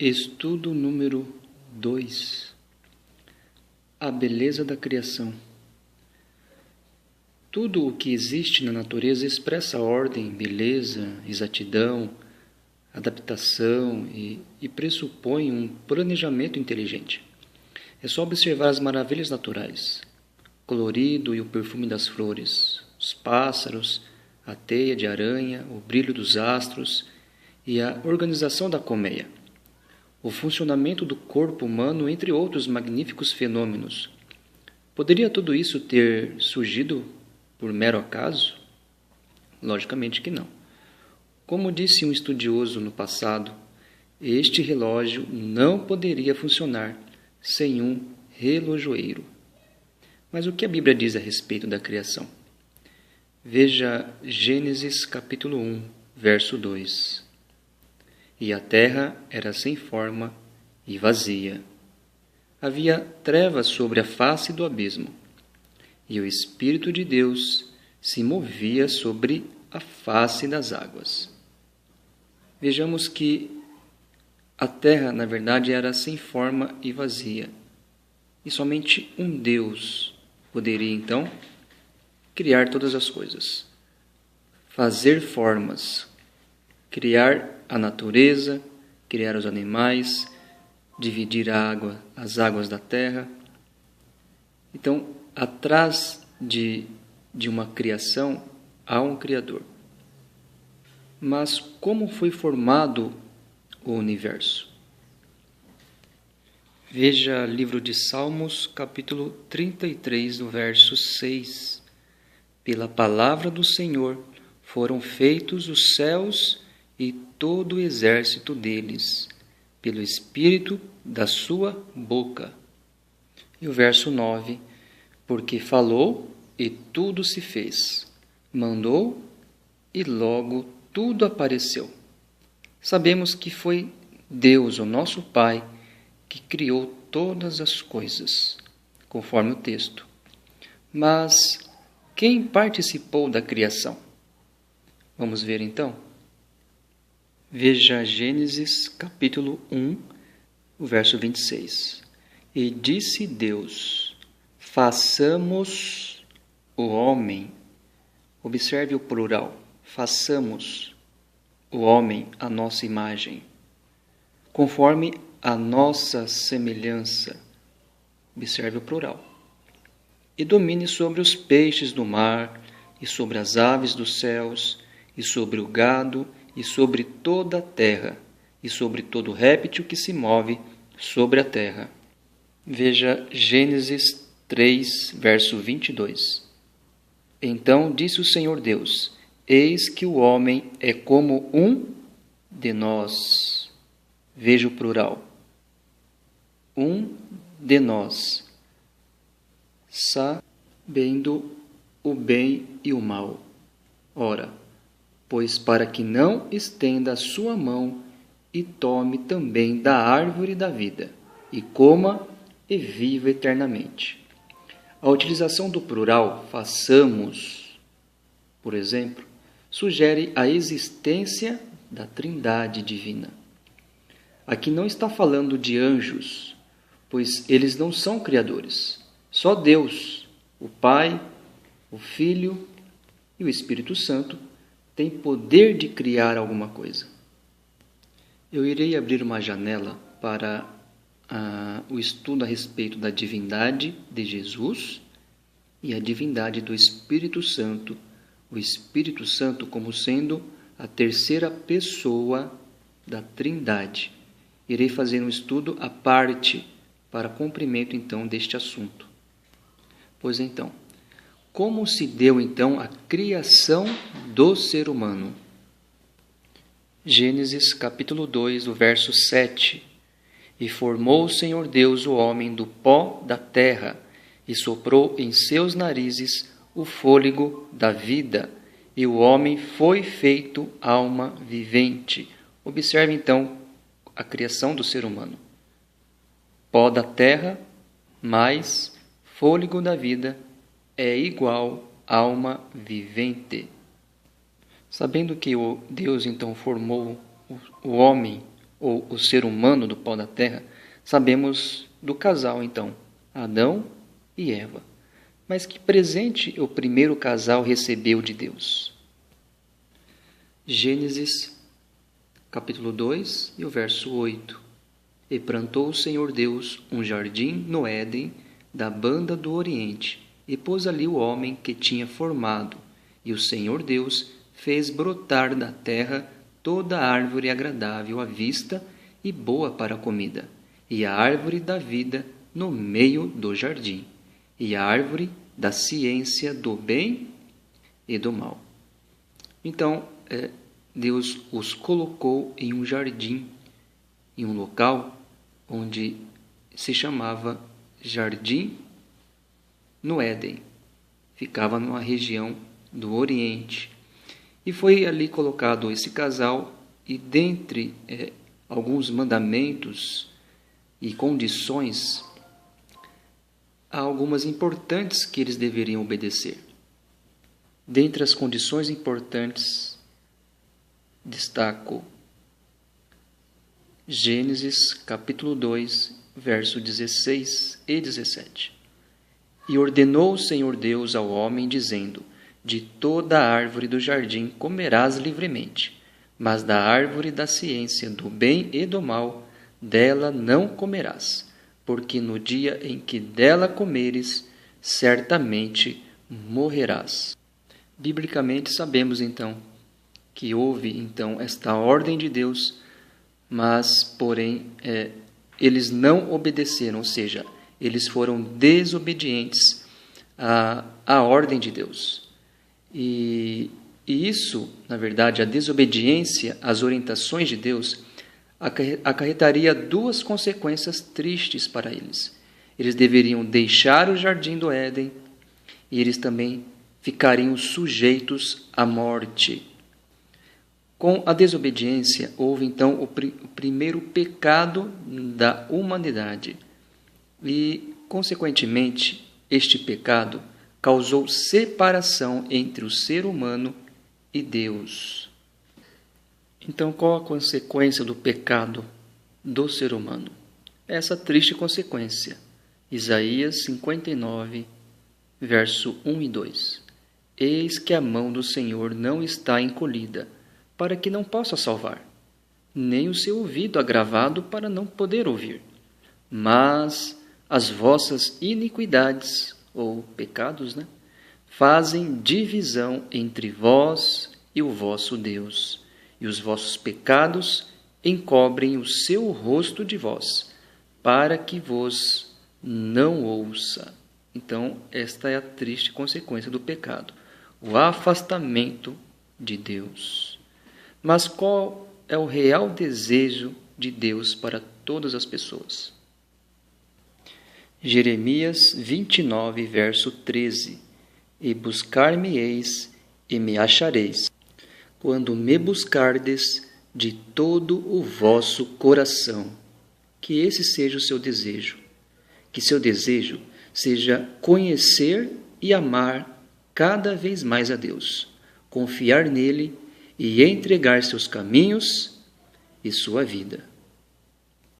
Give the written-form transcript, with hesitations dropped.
Estudo número 2. A beleza da criação. Tudo o que existe na natureza expressa ordem, beleza, exatidão, adaptação e pressupõe um planejamento inteligente. É só observar as maravilhas naturais, o colorido e o perfume das flores, os pássaros, a teia de aranha, o brilho dos astros e a organização da colmeia. O funcionamento do corpo humano, entre outros magníficos fenômenos. Poderia tudo isso ter surgido por mero acaso? Logicamente que não. Como disse um estudioso no passado, este relógio não poderia funcionar sem um relojoeiro. Mas o que a Bíblia diz a respeito da criação? Veja Gênesis capítulo 1, verso 2. E a terra era sem forma e vazia. Havia trevas sobre a face do abismo, e o Espírito de Deus se movia sobre a face das águas. Vejamos que a terra, na verdade, era sem forma e vazia, e somente um Deus poderia, então, criar todas as coisas, fazer formas, criar a natureza, criar os animais, dividir as águas da terra. Então, atrás de uma criação, há um Criador. Mas como foi formado o universo? Veja livro de Salmos, capítulo 33, do verso 6. Pela palavra do Senhor foram feitos os céus e todo o exército deles, pelo Espírito da sua boca. E o verso 9, porque falou e tudo se fez, mandou e logo tudo apareceu. Sabemos que foi Deus, o nosso Pai, que criou todas as coisas, conforme o texto. Mas quem participou da criação? Vamos ver então? Veja Gênesis capítulo 1, o verso 26. E disse Deus, façamos o homem. Observe o plural, façamos o homem à nossa imagem, conforme a nossa semelhança. Observe o plural. E domine sobre os peixes do mar, e sobre as aves dos céus, e sobre o gado, e sobre toda a terra, e sobre todo réptil que se move sobre a terra. Veja Gênesis 3, verso 22. Então disse o Senhor Deus, eis que o homem é como um de nós. Veja o plural. Um de nós, sabendo o bem e o mal. Ora, pois para que não estenda a sua mão e tome também da árvore da vida, e coma e viva eternamente. A utilização do plural façamos, por exemplo, sugere a existência da Trindade divina. Aqui não está falando de anjos, pois eles não são criadores. Só Deus, o Pai, o Filho e o Espírito Santo tem poder de criar alguma coisa. Eu irei abrir uma janela para o estudo a respeito da divindade de Jesus e a divindade do Espírito Santo, o Espírito Santo como sendo a terceira pessoa da Trindade. Irei fazer um estudo à parte para cumprimento então deste assunto. Pois então, como se deu então a criação do ser humano? Gênesis capítulo 2, o verso 7. E formou o Senhor Deus o homem do pó da terra, e soprou em seus narizes o fôlego da vida, e o homem foi feito alma vivente. Observe então a criação do ser humano. Pó da terra mais fôlego da vida é igual alma vivente. Sabendo que Deus então formou o homem, ou o ser humano do pó da terra, sabemos do casal, então, Adão e Eva. Mas que presente o primeiro casal recebeu de Deus? Gênesis, capítulo 2, e o verso 8. E plantou o Senhor Deus um jardim no Éden, da banda do Oriente, e pôs ali o homem que tinha formado. E o Senhor Deus fez brotar da terra toda árvore agradável à vista e boa para a comida, e a árvore da vida no meio do jardim, e a árvore da ciência do bem e do mal. Então, Deus os colocou em um jardim, em um local onde se chamava Jardim no Éden. Ficava numa região do Oriente. E foi ali colocado esse casal, e dentre alguns mandamentos e condições, há algumas importantes que eles deveriam obedecer. Dentre as condições importantes, destaco Gênesis capítulo 2, verso 16 e 17. E ordenou o Senhor Deus ao homem, dizendo: de toda a árvore do jardim comerás livremente, mas da árvore da ciência do bem e do mal, dela não comerás, porque no dia em que dela comeres, certamente morrerás. Biblicamente sabemos então que houve então esta ordem de Deus, mas porém eles não obedeceram, ou seja, eles foram desobedientes à ordem de Deus. E isso, na verdade, a desobediência às orientações de Deus acarretaria duas consequências tristes para eles. Eles deveriam deixar o jardim do Éden e eles também ficariam sujeitos à morte. Com a desobediência, houve então o primeiro pecado da humanidade. E, consequentemente, este pecado causou separação entre o ser humano e Deus. Então, qual a consequência do pecado do ser humano? Essa triste consequência. Isaías 59, verso 1 e 2. Eis que a mão do Senhor não está encolhida, para que não possa salvar, nem o seu ouvido agravado para não poder ouvir. Mas as vossas iniquidades, ou pecados, fazem divisão entre vós e o vosso Deus, e os vossos pecados encobrem o seu rosto de vós, para que vos não ouça. Então, esta é a triste consequência do pecado, o afastamento de Deus. Mas qual é o real desejo de Deus para todas as pessoas? Jeremias 29, verso 13. E buscar-me-eis e me achareis, quando me buscardes de todo o vosso coração. Que esse seja o seu desejo. Que seu desejo seja conhecer e amar cada vez mais a Deus, confiar nele e entregar seus caminhos e sua vida.